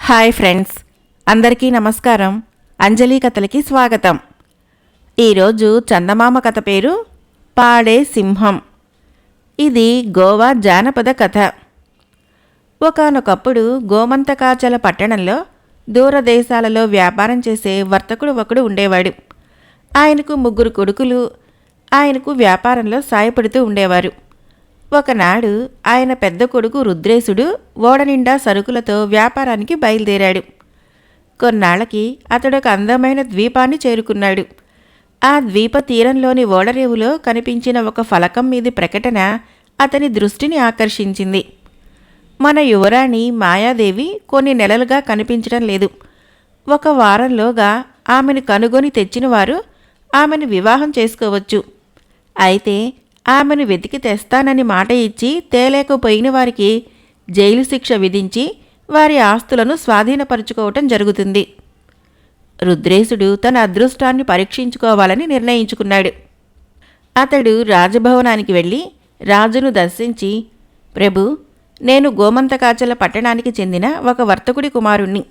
Hi friends, అందరికీ నమస్కారం. అంజలి కథలకి స్వాగతం. ఈరోజు చందమామ కథ పేరు పాడే సింహం. ఇది గోవా జానపద కథ. ఒకానొకప్పుడు గోమంతకాచల పట్టణంలో దూరదేశాలలో వ్యాపారం చేసే వర్తకుడు ఒకడు ఉండేవాడు. ఆయనకు 3 కొడుకులు ఆయనకు వ్యాపారంలో సాయపడుతూ ఉండేవారు. ఒకనాడు ఆయన పెద్ద కొడుకు రుద్రేశుడు ఓడ నిండా సరుకులతో వ్యాపారానికి బయలుదేరాడు. కొన్నాళ్లకి అతడొక అందమైన ద్వీపాన్ని చేరుకున్నాడు. ఆ ద్వీప తీరంలోని ఓడరేవులో కనిపించిన ఒక ఫలకం మీది ప్రకటన అతని దృష్టిని ఆకర్షించింది. మన యువరాణి మాయాదేవి కొన్ని నెలలుగా కనిపించడం లేదు. 1 వారంలోగా ఆమెను కనుగొని తెచ్చినవారు ఆమెను వివాహం చేసుకోవచ్చు. అయితే ఆమెను వెతికి తెస్తానని మాట ఇచ్చి తేలేకపోయిన వారికి జైలు శిక్ష విధించి వారి ఆస్తులను స్వాధీనపరుచుకోవటం జరుగుతుంది. రుద్రేశుడు తన అదృష్టాన్ని పరీక్షించుకోవాలని నిర్ణయించుకున్నాడు. అతడు రాజభవనానికి వెళ్ళి రాజును దర్శించి, ప్రభు, నేను గోమంతకాచల పట్టణానికి చెందిన ఒక వర్తకుడి కుమారుణ్ణి.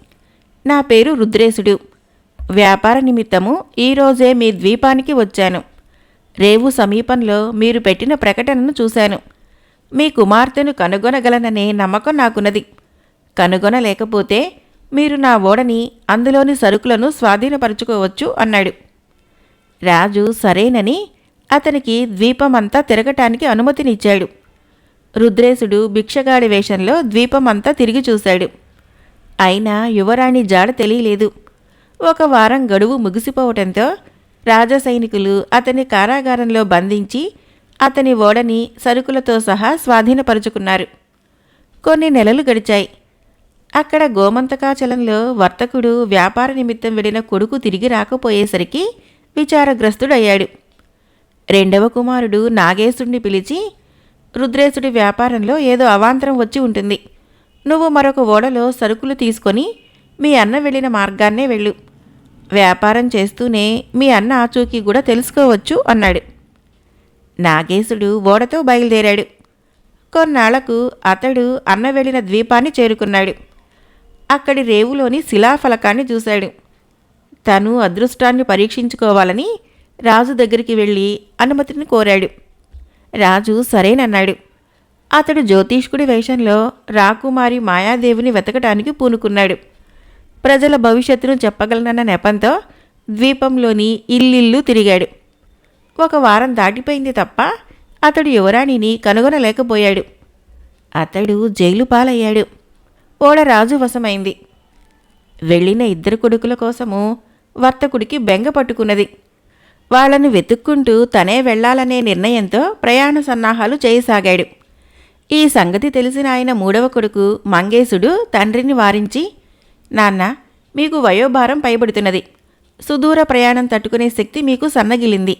నా పేరు రుద్రేశుడు. వ్యాపార నిమిత్తము ఈరోజే మీ ద్వీపానికి వచ్చాను. రేవు సమీపంలో మీరు పెట్టిన ప్రకటనను చూశాను. మీ కుమార్తెను కనుగొనగలననే నమ్మకం నాకున్నది. కనుగొనలేకపోతే మీరు నా ఓడని అందులోని సరుకులను స్వాధీనపరుచుకోవచ్చు అన్నాడు. రాజు సరేనని అతనికి ద్వీపమంతా తిరగటానికి అనుమతినిచ్చాడు. రుద్రేశుడు భిక్షగాడి వేషంలో ద్వీపమంతా తిరిగి చూశాడు. అయినా యువరాణి జాడ తెలియలేదు. 1 వారం గడువు ముగిసిపోవటంతో రాజసైనికులు అతని కారాగారంలో బంధించి అతని ఓడని సరుకులతో సహా స్వాధీనపరుచుకున్నారు. కొన్ని నెలలు గడిచాయి. అక్కడ గోమంతకాచలంలో వర్తకుడు వ్యాపార నిమిత్తం వెళ్ళిన కొడుకు తిరిగి రాకపోయేసరికి విచారగ్రస్తుడయ్యాడు. 2వ కుమారుడు నాగేశుడిని పిలిచి, రుద్రేశుడి వ్యాపారంలో ఏదో అవాంతరం వచ్చి ఉంటుంది. నువ్వు మరొక ఓడలో సరుకులు తీసుకొని మీ అన్న వెళ్ళిన మార్గాన్నే వెళ్ళు. వ్యాపారం చేస్తూనే మీ అన్న ఆచూకీ కూడా తెలుసుకోవచ్చు అన్నాడు. నాగేశుడు ఓడతో బయలుదేరాడు. కొన్నాళ్లకు అతడు అన్న వెళ్ళిన ద్వీపాన్ని చేరుకున్నాడు. అక్కడి రేవులోని శిలాఫలకాన్ని చూశాడు. తను అదృష్టాన్ని పరీక్షించుకోవాలని రాజు దగ్గరికి వెళ్ళి అనుమతిని కోరాడు. రాజు సరేనన్నాడు. అతడు జ్యోతిష్కుడి వేషంలో రాకుమారి మాయాదేవిని వెతకటానికి పూనుకున్నాడు. ప్రజల భవిష్యత్తును చెప్పగలనన్న నెపంతో ద్వీపంలోని ఇల్లిల్లు తిరిగాడు. 1 వారం దాటిపోయింది తప్ప అతడు యువరాణిని కనుగొనలేకపోయాడు. అతడు జైలు పాలయ్యాడు. ఓడ రాజు వశమైంది. వెళ్ళిన 2 కొడుకుల కోసము వర్తకుడికి బెంగ పట్టుకున్నది. వాళ్లను వెతుక్కుంటూ తనే వెళ్లాలనే నిర్ణయంతో ప్రయాణ సన్నాహాలు చేయసాగాడు. ఈ సంగతి తెలిసిన ఆయన 3వ కొడుకు మంగేశుడు తండ్రిని వారించి, నాన్న, మీకు వయోభారం పైబడుతున్నది. సుదూర ప్రయాణం తట్టుకునే శక్తి మీకు సన్నగిలింది.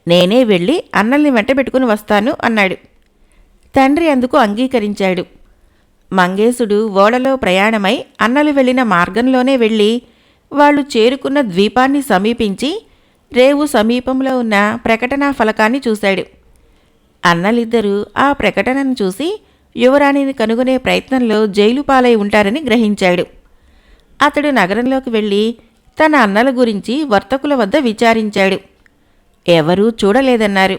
నేనే వెళ్ళి అన్నల్ని వెంటబెట్టుకుని వస్తాను అన్నాడు. తండ్రి అందుకు అంగీకరించాడు. మంగేశుడు ఓడలో ప్రయాణమై అన్నలు వెళ్ళిన మార్గంలోనే వెళ్ళి వాళ్ళు చేరుకున్న ద్వీపాన్ని సమీపించి రేవు సమీపంలో ఉన్న ప్రకటనా ఫలకాన్ని చూశాడు. అన్నలిద్దరూ ఆ ప్రకటనను చూసి యువరాణిని కనుగొనే ప్రయత్నంలో జైలు పాలై ఉంటారని గ్రహించాడు. అతడు నగరంలోకి వెళ్ళి తన అన్నల గురించి వర్తకుల వద్ద విచారించాడు. ఎవరూ చూడలేదన్నారు.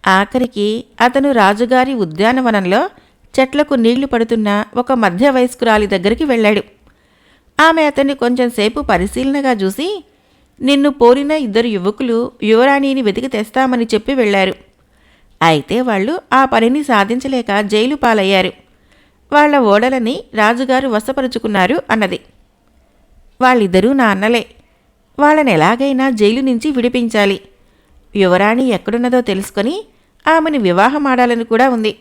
ఆఖరికి అతను రాజుగారి ఉద్యానవనంలో చెట్లకు నీళ్లు పడుతున్న ఒక మధ్య వయస్కురాలి దగ్గరికి వెళ్ళాడు. ఆమె అతన్ని కొంచెంసేపు పరిశీలనగా చూసి, నిన్ను పోలిన 2 యువకులు యువరాణిని వెతికి తెస్తామని చెప్పి వెళ్లారు. అయితే వాళ్ళు ఆ పనిని సాధించలేక జైలు పాలయ్యారు. వాళ్ల ఓడలని రాజుగారు వశపరుచుకున్నారు అన్నది. వాళ్ళిద్దరూ నా అన్నలే. వాళ్ళని ఎలాగైనా జైలు నుంచి విడిపించాలి. యువరాణి ఎక్కడున్నదో తెలుసుకొని ఆమెను వివాహమాడాలని కూడా ఉంది.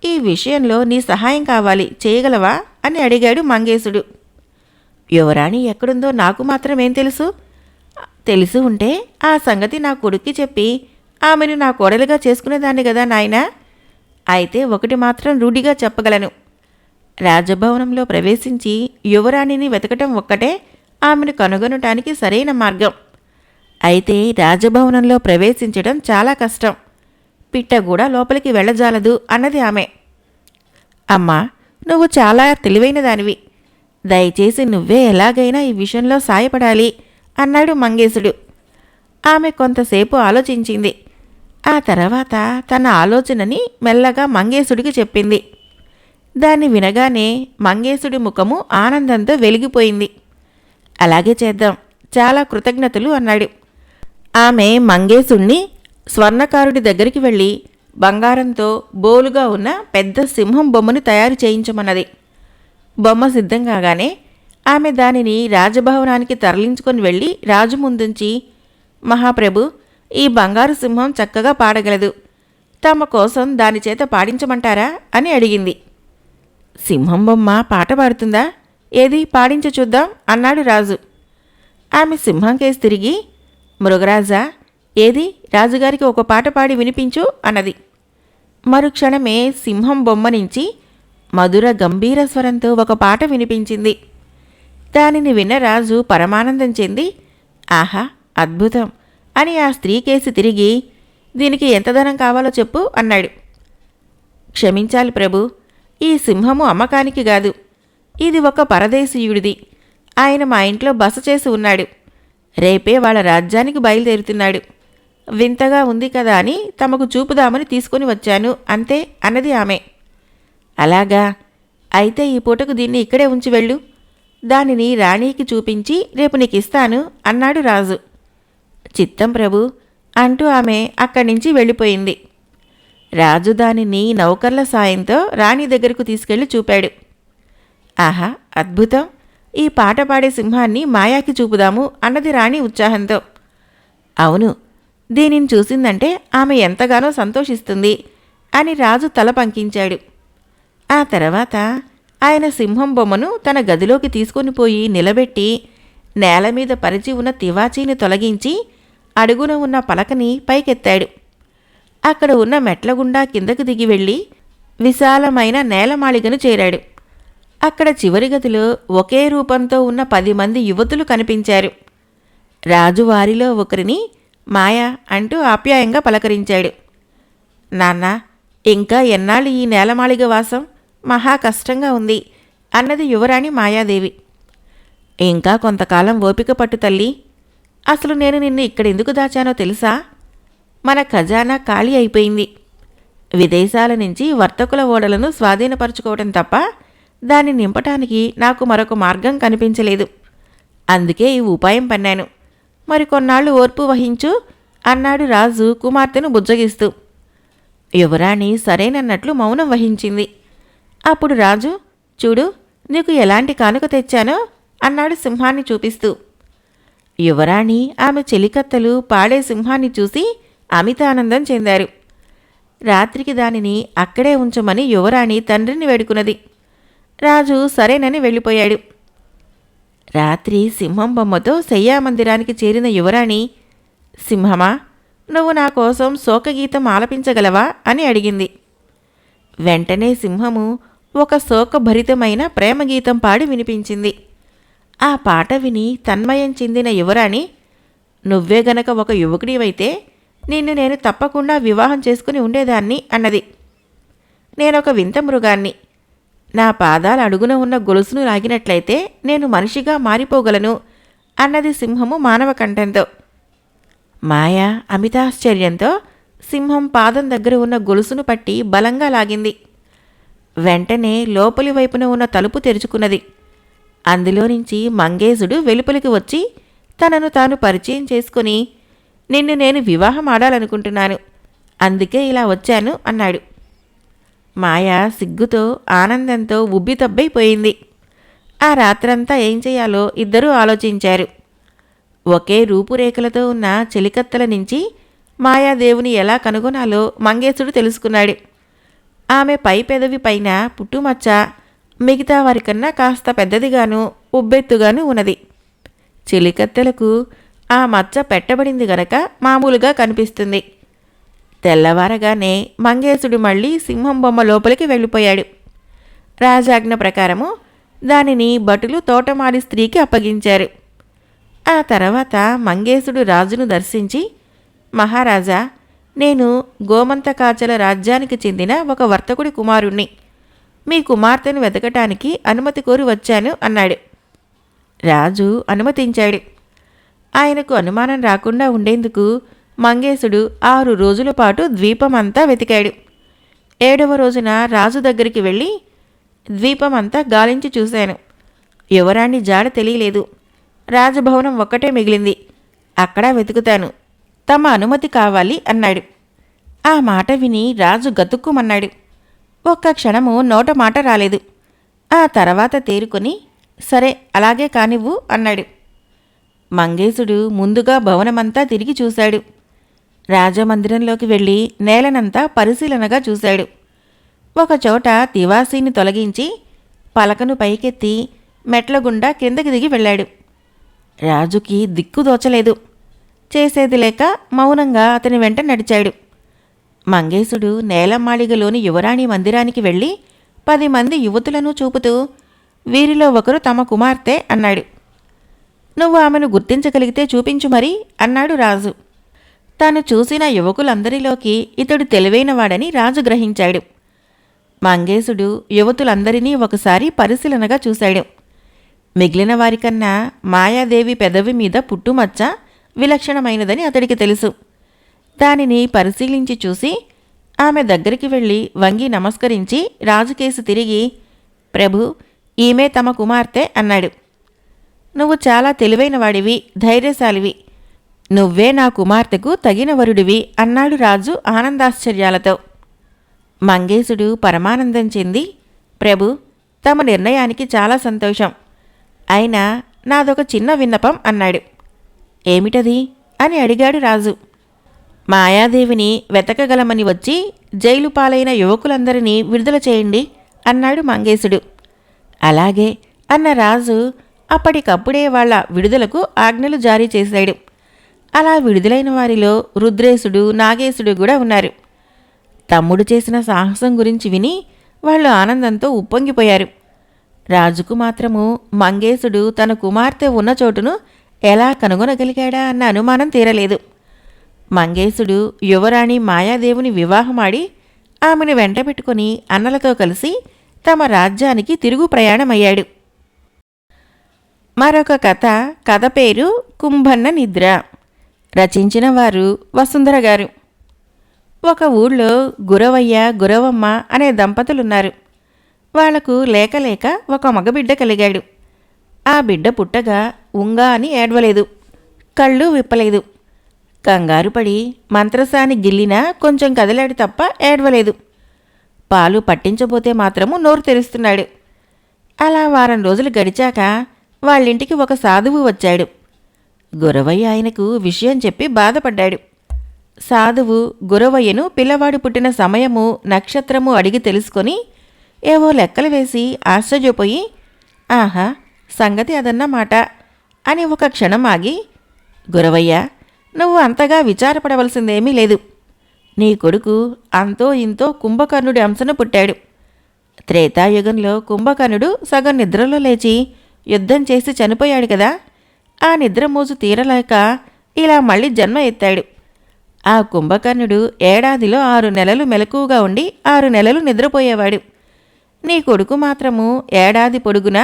ఈ విషయంలో నీ సహాయం కావాలి, చేయగలవా అని అడిగాడు మంగేశుడు. యువరాణి ఎక్కడుందో నాకు మాత్రమేం తెలుసు? తెలిసి ఉంటే ఆ సంగతి నా కొడుక్కి చెప్పి ఆమెను నా కోడలుగా చేసుకునేదాన్ని కదా నాయనా. అయితే ఒకటి మాత్రం రూఢిగా చెప్పగలను. రాజభవనంలో ప్రవేశించి యువరాణిని వెతకటం ఒక్కటే ఆమెను కనుగొనటానికి సరైన మార్గం. అయితే రాజభవనంలో ప్రవేశించడం చాలా కష్టం. పిట్ట కూడా లోపలికి వెళ్ళజాలదు అన్నది ఆమె. అమ్మా, నువ్వు చాలా తెలివైన దానివి. దయచేసి నువ్వే ఎలాగైనా ఈ విషయంలో సాయపడాలి అన్నాడు మంగేశుడు. ఆమె కొంతసేపు ఆలోచించింది. ఆ తర్వాత తన ఆలోచనని మెల్లగా మంగేశుడికి చెప్పింది. దాన్ని వినగానే మంగేశుడి ముఖము ఆనందంతో వెలిగిపోయింది. అలాగే చేద్దాం, చాలా కృతజ్ఞతలు అన్నాడు. ఆమె మంగేశుణ్ణి స్వర్ణకారుడి దగ్గరికి వెళ్ళి బంగారంతో బోలుగా ఉన్న పెద్ద సింహం బొమ్మను తయారు చేయించమన్నది. బొమ్మ సిద్ధం కాగానే ఆమె దానిని రాజభవనానికి తరలించుకొని వెళ్ళి రాజు ముందుంచి, మహాప్రభు, ఈ బంగారు సింహం చక్కగా పాడగలదు. తమ కోసం దానిచేత పాడించమంటారా అని అడిగింది. సింహం బొమ్మ పాట పాడుతుందా? ఏది పాడించ చూద్దాం అన్నాడు రాజు. ఆమె సింహం కేసి తిరిగి, మృగరాజా, ఏది రాజుగారికి ఒక పాట పాడి వినిపించు అన్నది. మరుక్షణమే సింహం బొమ్మ నుంచి మధుర గంభీర స్వరంతో ఒక పాట వినిపించింది. దానిని విన్న రాజు పరమానందం చెంది, ఆహా, అద్భుతం అని ఆ స్త్రీ కేసి తిరిగి, దీనికి ఎంత ధనం కావాలో చెప్పు అన్నాడు. క్షమించాలి ప్రభు, ఈ సింహము అమ్మకానికి కాదు. ఇది ఒక పరదేశీయుడిది. ఆయన మా ఇంట్లో బస చేసి ఉన్నాడు. రేపే వాళ్ళ రాజ్యానికి బయలుదేరుతున్నాడు. వింతగా ఉంది కదా అని తమకు చూపుదామని తీసుకుని వచ్చాను అంతే అన్నది ఆమె. అలాగా, అయితే ఈ పూటకు దీన్ని ఇక్కడే ఉంచి వెళ్ళు. దానిని రాణికి చూపించి రేపు నీకిస్తాను అన్నాడు రాజు. చిత్తం ప్రభు అంటూ ఆమె అక్కడి నుంచి వెళ్ళిపోయింది. రాజు దానిని నౌకర్ల సాయంతో రాణి దగ్గరకు తీసుకెళ్లి చూపాడు. ఆహా, అద్భుతం, ఈ పాట పాడే సింహాన్ని మాయాకి చూపుదాము అన్నది రాణి ఉత్సాహంతో. అవును, దీనిని చూసిందంటే ఆమె ఎంతగానో సంతోషిస్తుంది అని రాజు తల పంకించాడు. ఆ తర్వాత ఆయన సింహం బొమ్మను తన గదిలోకి తీసుకొని పోయి నిలబెట్టి నేలమీద పరిచి ఉన్న తివాచీని తొలగించి అడుగున ఉన్న పలకని పైకెత్తాడు. అక్కడ ఉన్న మెట్లగుండా కిందకు దిగి వెళ్ళి విశాలమైన నేలమాళిగను చేరాడు. అక్కడ చివరి గదిలో ఒకే రూపంతో ఉన్న 10 మంది యువతులు కనిపించారు. రాజు వారిలో ఒకరిని మాయా అంటూ ఆప్యాయంగా పలకరించాడు. నాన్న, ఇంకా ఎన్నాళ్ళు ఈ నేలమాళిగ వాసం? మహా కష్టంగా ఉంది అన్నది యువరాణి మాయాదేవి. ఇంకా కొంతకాలం ఓపిక పట్టు తల్లి. అసలు నేను నిన్ను ఇక్కడెందుకు దాచానో తెలుసా? మన ఖజానా ఖాళీ అయిపోయింది. విదేశాల నుంచి వర్తకుల ఓడలను స్వాధీనపరుచుకోవడం తప్ప దాన్ని నింపటానికి నాకు మరొక మార్గం కనిపించలేదు. అందుకే ఈ ఉపాయం పన్నాను. మరికొన్నాళ్లు ఓర్పు వహించు అన్నాడు రాజు కుమార్తెను బుజ్జగిస్తూ. యువరాణి సరేనన్నట్లు మౌనం వహించింది. అప్పుడు రాజు, చూడు, నీకు ఎలాంటి కానుక తెచ్చానో అన్నాడు సింహాన్ని చూపిస్తూ. యువరాణి ఆమె చెలికత్తెలు పాడే సింహాన్ని చూసి అమిత ఆనందం చెందారు. రాత్రికి దానిని అక్కడే ఉంచమని యువరాణి తండ్రిని వేడుకున్నది. రాజు సరేనని వెళ్ళిపోయాడు. రాత్రి సింహం బొమ్మతో శయ్యామందిరానికి చేరిన యువరాణి, సింహమా, నువ్వు నా కోసం శోకగీతం ఆలపించగలవా అని అడిగింది. వెంటనే సింహము ఒక శోకభరితమైన ప్రేమగీతం పాడి వినిపించింది. ఆ పాట విని తన్మయం చెందిన యువరాణి, నువ్వే గనక ఒక యువకుడివైతే నిన్ను నేను తప్పకుండా వివాహం చేసుకుని ఉండేదాన్ని అన్నది. నేనొక వింత మృగాన్ని. నా పాదాల అడుగున ఉన్న గొలుసును లాగినట్లయితే నేను మనిషిగా మారిపోగలను అన్నది సింహము మానవ కంఠంతో. మాయ అమితాశ్చర్యంతో సింహం పాదం దగ్గర ఉన్న గొలుసును పట్టి బలంగా లాగింది. వెంటనే లోపలి వైపున ఉన్న తలుపు తెరుచుకున్నది. అందులో నుంచి మంగేశుడు వెలుపలికి వచ్చి తనను తాను పరిచయం చేసుకుని, నిన్ను నేను వివాహం ఆడాలనుకుంటున్నాను, అందుకే ఇలా వచ్చాను అన్నాడు. మాయ సిగ్గుతో ఆనందంతో ఉబ్బితబ్బైపోయింది. ఆ రాత్రంతా ఏం చేయాలో ఇద్దరూ ఆలోచించారు. ఒకే రూపురేఖలతో ఉన్న చెలికత్తెల నుంచి మాయాదేవుని ఎలా కనుగొనాలో మంగేశుడు తెలుసుకున్నాడు. ఆమె పై పెదవి పైన పుట్టుమచ్చ మిగతా వారికన్నా కాస్త పెద్దదిగాను ఉబ్బెత్తుగాను ఉన్నది. చెలికత్తెలకు ఆ మచ్చ పెట్టబడింది గనక మామూలుగా కనిపిస్తుంది. తెల్లవారగానే మంగేశుడు మళ్ళీ సింహం బొమ్మ లోపలికి వెళ్ళిపోయాడు. రాజాజ్ఞ ప్రకారము దానిని భటులు తోటమాలి స్త్రీకి అప్పగించారు. ఆ తర్వాత మంగేశుడు రాజును దర్శించి, మహారాజా, నేను గోమంతకాచల రాజ్యానికి చెందిన ఒక వర్తకుడి కుమారుణ్ణి. మీ కుమార్తెను వెతకటానికి అనుమతి కోరి వచ్చాను అన్నాడు. రాజు అనుమతించాడు. ఆయనకు అనుమానం రాకుండా ఉండేందుకు మంగేశుడు 6 రోజుల పాటు ద్వీపమంతా వెతికాడు. 7వ రోజున రాజు దగ్గరికి వెళ్ళి, ద్వీపమంతా గాలించి చూశాను. యువరాణి జాడ తెలియలేదు. రాజభవనం ఒక్కటే మిగిలింది. అక్కడ వెతుకుతాను. తమ అనుమతి కావాలి అన్నాడు. ఆ మాట విని రాజు గతుక్కుమన్నాడు. ఒక్క క్షణము నోట మాట రాలేదు. ఆ తర్వాత తేరుకొని, సరే అలాగే కానివ్వు అన్నాడు. మంగేశుడు ముందుగా భవనమంతా తిరిగి చూశాడు. రాజమందిరంలోకి వెళ్ళి నేలనంతా పరిశీలనగా చూశాడు. ఒకచోట తివాసీని తొలగించి పలకను పైకెత్తి మెట్ల గుండా కిందకి దిగి వెళ్ళాడు. రాజుకి దిక్కుదోచలేదు. చేసేది లేక మౌనంగా అతని వెంట నడిచాడు. మంగేశుడు నేలమాళిగలోని యువరాణి మందిరానికి వెళ్ళి 10 మంది యువతులను చూపుతూ, వీరిలో ఒకరు తమ కుమార్తె అన్నాడు. నువ్వు ఆమెను గుర్తించగలిగితే చూపించు మరి అన్నాడు రాజు. తాను చూసిన యువకులందరిలోకి ఇతడు తెలివైనవాడని రాజు గ్రహించాడు. మంగేశుడు యువతులందరినీ ఒకసారి పరిశీలనగా చూశాడు. మిగిలిన వారికన్నా మాయాదేవి పెదవి మీద పుట్టుమచ్చ విలక్షణమైనదని అతడికి తెలుసు. దానిని పరిశీలించి చూసి ఆమె దగ్గరికి వెళ్ళి వంగి నమస్కరించి రాజుకేసి తిరిగి, ప్రభు, ఈమె తమ కుమార్తె అన్నాడు. నువ్వు చాలా తెలివైనవాడివి, ధైర్యశాలివి. నువ్వే నా కుమార్తెకు తగిన వరుడివి అన్నాడు రాజు ఆనందాశ్చర్యాలతో. మంగేశుడు పరమానందం చెంది, ప్రభు, తమ నిర్ణయానికి చాలా సంతోషం. అయినా నాదొక చిన్న విన్నపం అన్నాడు. ఏమిటది అని అడిగాడు రాజు. మాయాదేవిని వెతకగలమని వచ్చి జైలు పాలైన యువకులందరినీ విడుదల చేయండి అన్నాడు మంగేశుడు. అలాగే అన్న రాజు అప్పటికప్పుడే వాళ్ల విడుదలకు ఆజ్ఞలు జారీ చేశాడు. అలా విడుదలైన వారిలో రుద్రేశుడు, నాగేశుడు కూడా ఉన్నారు. తమ్ముడు చేసిన సాహసం గురించి విని వాళ్ళు ఆనందంతో ఉప్పొంగిపోయారు. రాజుకు మాత్రము మంగేశుడు తన కుమార్తె ఉన్న చోటును ఎలా కనుగొనగలిగాడా అన్న అనుమానం తీరలేదు. మంగేశుడు యువరాణి మాయాదేవుని వివాహమాడి ఆమెను వెంటబెట్టుకుని అన్నలతో కలిసి తమ రాజ్యానికి తిరుగు ప్రయాణమయ్యాడు. మరొక కథ పేరు కుంభన్న నిద్ర. రచించిన వారు వసుంధర గారు. ఒక ఊళ్ళో గురవయ్య, గురవమ్మ అనే దంపతులున్నారు. వాళ్లకు లేక లేక ఒక మగబిడ్డ కలిగాడు. ఆ బిడ్డ పుట్టగా ఉంగా అని ఏడ్వలేదు, కళ్ళు విప్పలేదు. కంగారుపడి మంత్రసాని గిల్లినా కొంచెం కదిలాడు తప్ప ఏడ్వలేదు. పాలు పట్టించబోతే మాత్రము నోరు తెరుస్తున్నాడు. అలా వారం రోజులు గడిచాక వాళ్ళింటికి ఒక సాధువు వచ్చాడు. గురవయ్య ఆయనకు విషయం చెప్పి బాధపడ్డాడు. సాధువు గురవయ్యను పిల్లవాడు పుట్టిన సమయము, నక్షత్రము అడిగి తెలుసుకొని ఏవో లెక్కలు వేసి ఆశ్చర్యపోయి, ఆహా, సంగతి అదన్నమాట అని ఒక క్షణం ఆగి, గురవయ్య, నువ్వు అంతగా విచారపడవలసిందేమీ లేదు. నీ కొడుకు అంతో ఇంతో కుంభకర్ణుడి అంశన పుట్టాడు. త్రేతాయుగంలో కుంభకర్ణుడు సగం నిద్రలో లేచి యుద్ధం చేసి చనిపోయాడు కదా. ఆ నిద్రమోజు తీరలేక ఇలా మళ్ళీ జన్మ ఎత్తాడు. ఆ కుంభకర్ణుడు ఏడాదిలో 6 నెలలు మెలకువగా ఉండి 6 నెలలు నిద్రపోయేవాడు. నీ కొడుకు మాత్రము ఏడాది పొడుగునా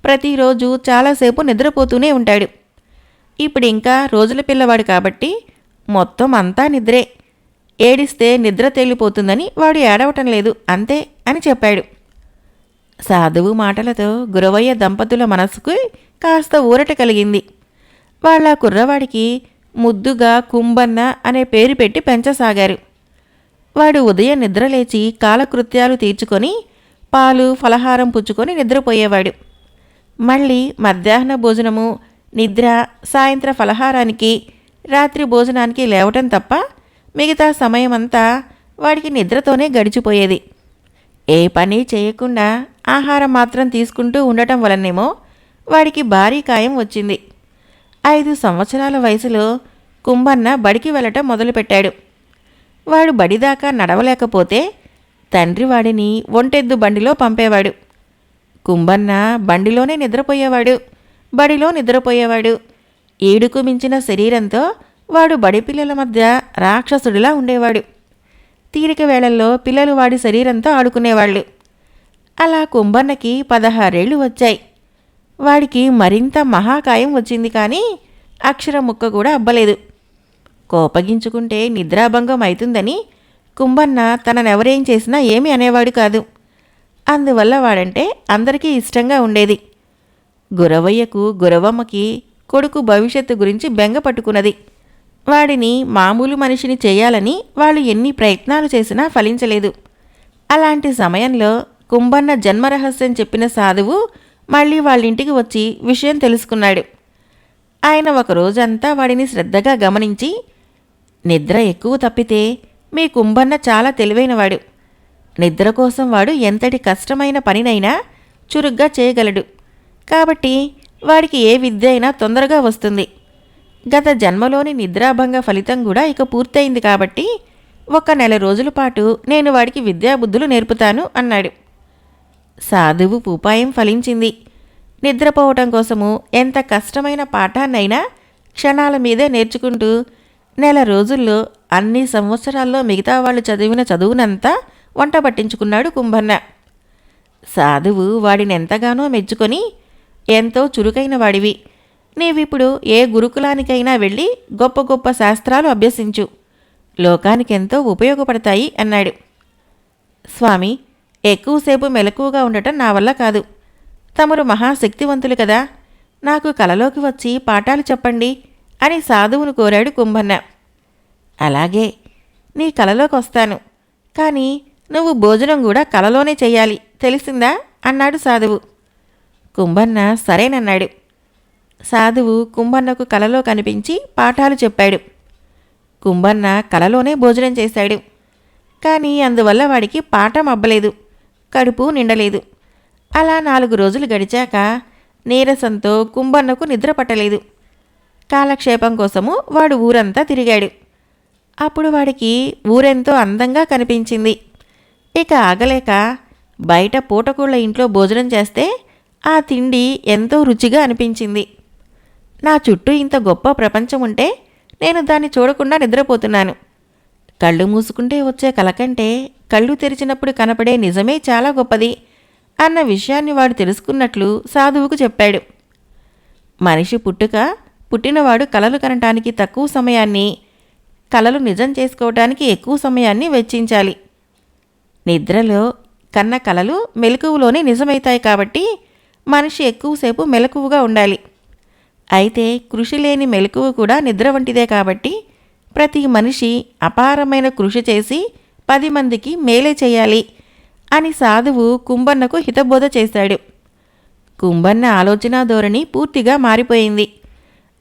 ప్రతిరోజు చాలాసేపు నిద్రపోతూనే ఉంటాడు. ఇప్పుడింకా రోజుల పిల్లవాడు కాబట్టి మొత్తం అంతా నిద్రే. ఏడిస్తే నిద్ర తేలిపోతుందని వాడు ఏడవటం లేదు అంతే అని చెప్పాడు. సాధువు మాటలతో గురవయ్య దంపతుల మనసుకు కాస్త ఊరట కలిగింది. వాళ్ళ కుర్రవాడికి ముద్దుగా కుంభన్న అనే పేరు పెట్టి పెంచసాగారు. వాడు ఉదయం నిద్రలేచి కాలకృత్యాలు తీర్చుకొని పాలు, ఫలహారం పుచ్చుకొని నిద్రపోయేవాడు. మళ్ళీ మధ్యాహ్న భోజనము, నిద్ర, సాయంత్ర ఫలహారానికి, రాత్రి భోజనానికి లేవటం తప్ప మిగతా సమయమంతా వాడికి నిద్రతోనే గడిచిపోయేది. ఏ పని చేయకుండా ఆహారం మాత్రం తీసుకుంటూ ఉండటం వలనేమో వాడికి భారీ కాయం వచ్చింది. 5 సంవత్సరాల వయసులో కుంభన్న బడికి వెళ్ళటం మొదలుపెట్టాడు. వాడు బడిదాకా నడవలేకపోతే తండ్రి వాడిని ఒంటెద్దు బండిలో పంపేవాడు. కుంభన్న బండిలోనే నిద్రపోయేవాడు, బడిలో నిద్రపోయేవాడు. ఏడుకు మించిన శరీరంతో వాడు బడి పిల్లల మధ్య రాక్షసుడిలా ఉండేవాడు. తీరిక వేళల్లో పిల్లలు వాడి శరీరంతో ఆడుకునేవాళ్ళు. అలా కుంభన్నకి 16 వచ్చాయి. వాడికి మరింత మహాకాయం వచ్చింది, కానీ అక్షరం ముక్క కూడా అబ్బలేదు. కోపగించుకుంటే నిద్రాభంగం అవుతుందని కుంభన్న తననెవరేం చేసినా ఏమీ అనేవాడు కాదు. అందువల్ల వాడంటే అందరికీ ఇష్టంగా ఉండేది. గురవయ్యకు గురవమ్మకి కొడుకు భవిష్యత్తు గురించి బెంగ పట్టుకున్నది. వాడిని మామూలు మనిషిని చేయాలని వాళ్ళు ఎన్ని ప్రయత్నాలు చేసినా ఫలించలేదు. అలాంటి సమయంలో కుంభన్న జన్మరహస్యం చెప్పిన సాధువు మళ్ళీ వాళ్ళింటికి వచ్చి విషయం తెలుసుకున్నాడు. ఆయన ఒకరోజంతా వాడిని శ్రద్ధగా గమనించి, నిద్ర ఎక్కువ తప్పితే మీ కుంభన్న చాలా తెలివైనవాడు. నిద్ర కోసం వాడు ఎంతటి కష్టమైన పనినైనా చురుగ్గా చేయగలడు. కాబట్టి వాడికి ఏ విద్య అయినా తొందరగా వస్తుంది. గత జన్మలోని నిద్రాభంగ ఫలితం కూడా ఇక పూర్తయింది, కాబట్టి 1 నెల రోజుల పాటు నేను వాడికి విద్యాబుద్ధులు నేర్పుతాను అన్నాడు. సాధువు ఉపాయం ఫలించింది. నిద్రపోవటం కోసము ఎంత కష్టమైన పాఠాన్నైనా క్షణాల మీదే నేర్చుకుంటూ నెల రోజుల్లో అన్ని సంవత్సరాల్లో మిగతా వాళ్ళు చదివిన చదువునంతా వంట పట్టించుకున్నాడు కుంభన్న. సాధువు వాడినెంతగానో మెచ్చుకొని, ఎంతో చురుకైన వాడివి, నీవిప్పుడు ఏ గురుకులానికైనా వెళ్ళి గొప్ప గొప్ప శాస్త్రాలు అభ్యసించు, లోకానికెంతో ఉపయోగపడతాయి అన్నాడు. స్వామి, ఎక్కువసేపు మెలకువగా ఉండటం నా వల్ల కాదు. తమరు మహాశక్తివంతులు కదా, నాకు కలలోకి వచ్చి పాఠాలు చెప్పండి అని సాధువును కోరాడు కుంభన్న. అలాగే, నీ కలలోకి వస్తాను, కానీ నువ్వు భోజనం కూడా కలలోనే చెయ్యాలి, తెలిసిందా అన్నాడు సాధువు. కుంభన్న సరేనన్నాడు. సాధువు కుంభన్నకు కలలో కనిపించి పాఠాలు చెప్పాడు. కుంభన్న కలలోనే భోజనం చేశాడు. కానీ అందువల్ల వాడికి పాఠం అబ్బలేదు, కడుపు నిండలేదు. అలా 4 రోజులు గడిచాక నీరసంతో కుంభన్నకు నిద్ర పట్టలేదు. కాలక్షేపం కోసము వాడు ఊరంతా తిరిగాడు. అప్పుడు వాడికి ఊరెంతో అందంగా కనిపించింది. ఇక ఆగలేక బయట పూటకూళ్ళ ఇంట్లో భోజనం చేస్తే ఆ తిండి ఎంతో రుచిగా అనిపించింది. నా చుట్టూ ఇంత గొప్ప ప్రపంచం ఉంటే నేను దాన్ని చూడకుండా నిద్రపోతున్నాను. కళ్ళు మూసుకుంటే వచ్చే కల కంటే కళ్ళు తెరిచినప్పుడు కనపడే నిజమే చాలా గొప్పది అన్న విషయాన్ని వాడు తెలుసుకున్నట్లు సాధువుకు చెప్పాడు. మనిషి పుట్టినవాడు కలలు కనటానికి తక్కువ సమయాన్ని, కలలు నిజం చేసుకోవటానికి ఎక్కువ సమయాన్ని వెచ్చించాలి. నిద్రలో కన్న కలలు మెలకువలోనే నిజమవుతాయి, కాబట్టి మనిషి ఎక్కువసేపు మెలకువగా ఉండాలి. అయితే కృషి లేని మెలకువ కూడా నిద్ర వంటిదే, కాబట్టి ప్రతి మనిషి అపారమైన కృషి చేసి 10 మందికి మేలే చేయాలి అని సాధువు కుంభన్నకు హితబోధ చేశాడు. కుంభన్న ఆలోచనా ధోరణి పూర్తిగా మారిపోయింది.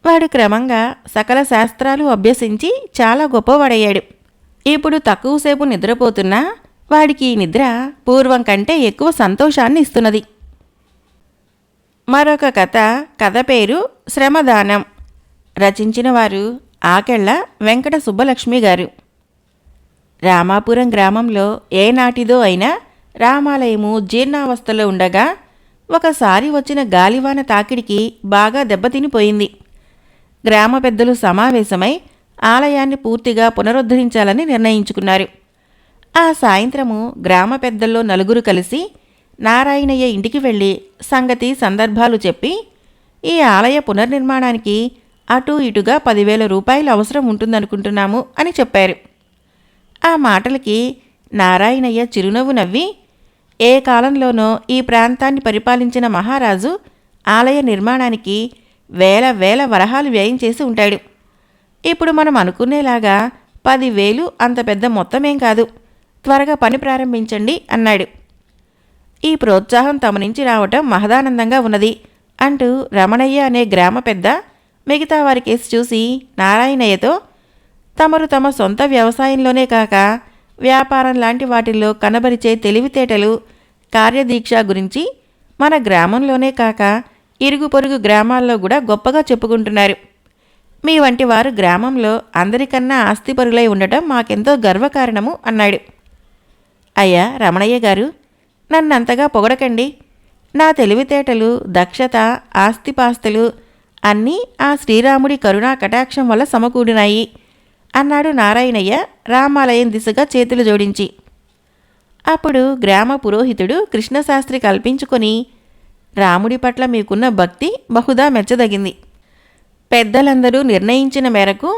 వాడు క్రమంగా సకల శాస్త్రాలు అభ్యసించి చాలా గొప్పవాడయ్యాడు. ఇప్పుడు తక్కువసేపు నిద్రపోతున్నా వాడికి ఈ నిద్ర పూర్వం కంటే ఎక్కువ సంతోషాన్ని ఇస్తున్నది. మరొక కథ పేరు శ్రమదానం. రచించిన వారు ఆకెళ్ల వెంకట సుబ్బలక్ష్మి గారు. రామాపురం గ్రామంలో ఏనాటిదో అయినా రామాలయము జీర్ణావస్థలో ఉండగా ఒకసారి వచ్చిన గాలివాన తాకిడికి బాగా దెబ్బతినిపోయింది. గ్రామ పెద్దలు సమావేశమై ఆలయాన్ని పూర్తిగా పునరుద్ధరించాలని నిర్ణయించుకున్నారు. ఆ సాయంత్రము గ్రామ పెద్దల్లో 4 కలిసి నారాయణయ్య ఇంటికి వెళ్ళి సంగతి సందర్భాలు చెప్పి, ఈ ఆలయ పునర్నిర్మాణానికి అటూ ఇటుగా 10,000 రూపాయలు అవసరం ఉంటుందనుకుంటున్నాము అని చెప్పారు. ఆ మాటలకి నారాయణయ్య చిరునవ్వు నవ్వి, ఏ కాలంలోనో ఈ ప్రాంతాన్ని పరిపాలించిన మహారాజు ఆలయ నిర్మాణానికి వేల వరహాలు వ్యయం చేసి ఉంటాడు. ఇప్పుడు మనం అనుకునేలాగా 10,000 అంత పెద్ద మొత్తమేం కాదు, త్వరగా పని ప్రారంభించండి అన్నాడు. ఈ ప్రోత్సాహం తమ నుంచి రావటం మహదానందంగా ఉన్నది అంటూ రమణయ్య అనే గ్రామ పెద్ద మిగతా వారి కేసు చూసి నారాయణయ్యతో, తమరు తమ సొంత వ్యవసాయంలోనే కాక వ్యాపారం లాంటి వాటిల్లో కనబరిచే తెలివితేటలు, కార్యదీక్ష గురించి మన గ్రామంలోనే కాక ఇరుగు పొరుగు గ్రామాల్లో కూడా గొప్పగా చెప్పుకుంటున్నారు. మీ వంటి వారు గ్రామంలో అందరికన్నా ఆస్తిపరులై ఉండటం మాకెంతో గర్వకారణము అన్నాడు. అయ్యా రమణయ్య గారు, నన్నంతగా పొగడకండి. నా తెలివితేటలు, దక్షత, ఆస్తిపాస్తులు అన్నీ ఆ శ్రీరాముడి కరుణా కటాక్షం వల్ల సమకూడినాయి అన్నాడు నారాయణయ్య రామాలయం దిశగా చేతులు జోడించి. అప్పుడు గ్రామ పురోహితుడు కృష్ణశాస్త్రి కల్పించుకొని, రాముడి పట్ల మీకున్న భక్తి బహుదా మెచ్చదగింది. పెద్దలందరూ నిర్ణయించిన మేరకు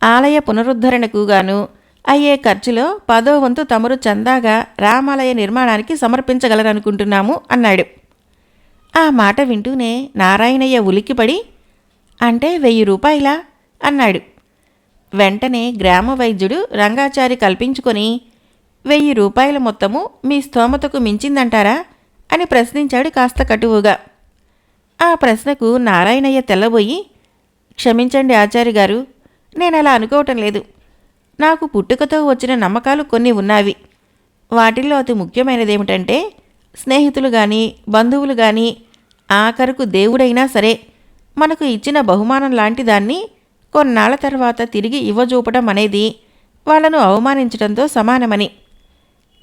ఆలయ పునరుద్ధరణకు గాను అయ్యే ఖర్చులో 10వ వంతు తమరు చందాగా రామాలయ నిర్మాణానికి సమర్పించగలరనుకుంటున్నాము అన్నాడు. ఆ మాట వింటూనే నారాయణయ్య ఉలిక్కిపడి, అంటే 1000 రూపాయలా అన్నాడు. వెంటనే గ్రామ వైద్యుడు రంగాచారి కల్పించుకొని, 1000 రూపాయల మొత్తము మీ స్తోమతకు మించిందంటారా అని ప్రశ్నించాడు కాస్త కటువుగా. ఆ ప్రశ్నకు నారాయణయ్య తెల్లబోయి, క్షమించండి ఆచారి గారు, నేనలా అనుకోవటం లేదు. నాకు పుట్టుకతో వచ్చిన నమ్మకాలు కొన్ని ఉన్నావి. వాటిల్లో అతి ముఖ్యమైనదేమిటంటే, స్నేహితులు గాని బంధువులు గాని ఆఖరుకు దేవుడైనా సరే మనకు ఇచ్చిన బహుమానం లాంటి దాన్ని కొన్నాళ్ల తర్వాత తిరిగి ఇవ్వజూపడం అనేది వాళ్లను అవమానించడంతో సమానమని.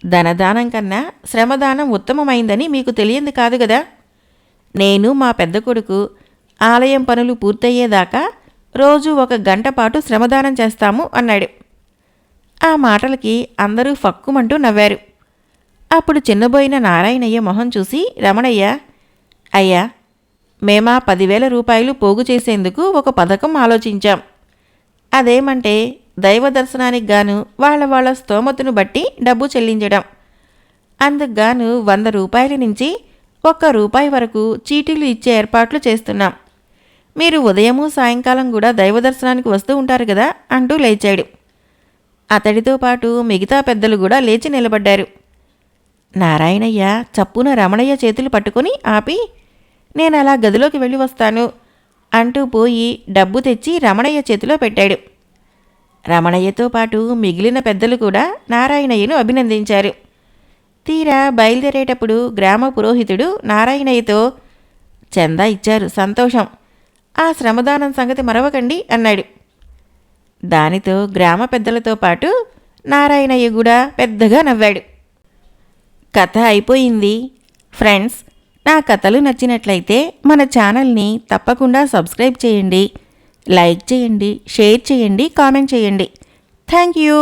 ధనదానం కన్నా శ్రమదానం ఉత్తమమైందని మీకు తెలియంది కాదు గదా. నేను మా పెద్ద కొడుకు ఆలయం పనులు పూర్తయ్యేదాకా రోజు 1 గంట పాటు శ్రమదానం చేస్తాము అన్నాడు. ఆ మాటలకి అందరూ ఫక్కుమంటూ నవ్వారు. అప్పుడు చిన్నబోయిన నారాయణయ్య మొహం చూసి రమణయ్య, అయ్యా, మేమా 10,000 రూపాయలు పోగు చేసేందుకు ఒక పథకం ఆలోచించాం. అదేమంటే దైవ దర్శనానికి గాను వాళ్ళ స్తోమతను బట్టి డబ్బు చెల్లించడం. అందుకుగాను 100 రూపాయల నుంచి 1 రూపాయి వరకు చీటీలు ఇచ్చే ఏర్పాట్లు చేస్తున్నాం. మీరు ఉదయము సాయంకాలం కూడా దైవ దర్శనానికి వస్తూ ఉంటారు కదా అంటూ లేచాడు. అతడితో పాటు మిగతా పెద్దలు కూడా లేచి నిలబడ్డారు. నారాయణయ్య చప్పున రమణయ్య చేతులు పట్టుకుని ఆపి, నేనలా గదిలోకి వెళ్ళి వస్తాను అంటూ పోయి డబ్బు తెచ్చి రమణయ్య చేతిలో పెట్టాడు. రమణయ్యతో పాటు మిగిలిన పెద్దలు కూడా నారాయణయ్యను అభినందించారు. తీరా బయలుదేరేటప్పుడు గ్రామ పురోహితుడు నారాయణయ్యతో, చందా ఇచ్చారు, సంతోషం. ఆ శ్రమదానం సంగతి మరవకండి అన్నాడు. దానితో గ్రామ పెద్దలతో పాటు నారాయణయ్య కూడా పెద్దగా నవ్వాడు. కథ అయిపోయింది. ఫ్రెండ్స్, నా కథలు నచ్చినట్లయితే మన ఛానల్ని తప్పకుండా సబ్స్క్రైబ్ చేయండి, లైక్ చేయండి, షేర్ చేయండి, కామెంట్ చేయండి. Thank you.